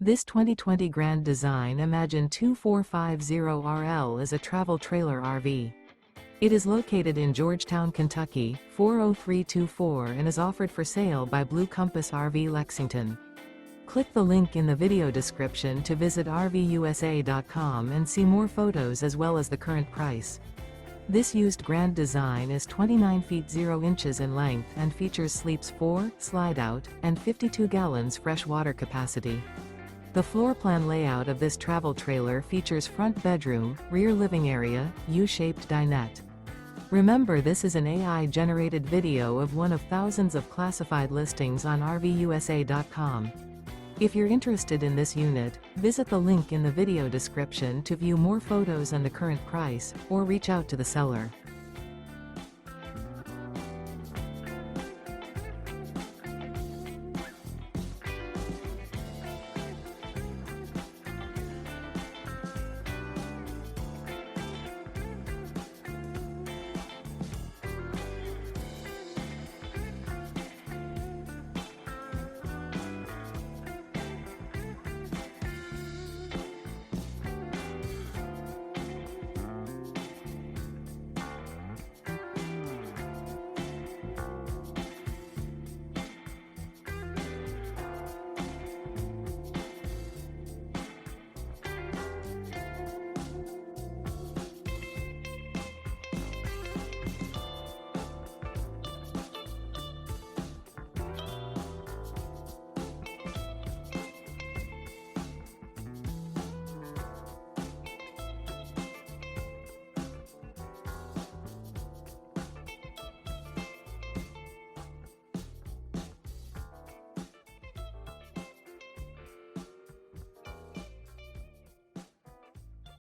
This 2020 Grand Design Imagine 2450RL is a travel trailer RV. It is located in Georgetown, Kentucky, 40324 and is offered for sale by Blue Compass RV Lexington. Click the link in the video description to visit RVUSA.com and see more photos as well as the current price. This used Grand Design is 29 feet 0 inches in length and features sleeps 4, slide-out, and 52 gallons fresh water capacity. The floor plan layout of this travel trailer features front bedroom, rear living area, U-shaped dinette. Remember, this is an AI-generated video of one of thousands of classified listings on RVUSA.com. If you're interested in this unit, visit the link in the video description to view more photos and the current price, or reach out to the seller.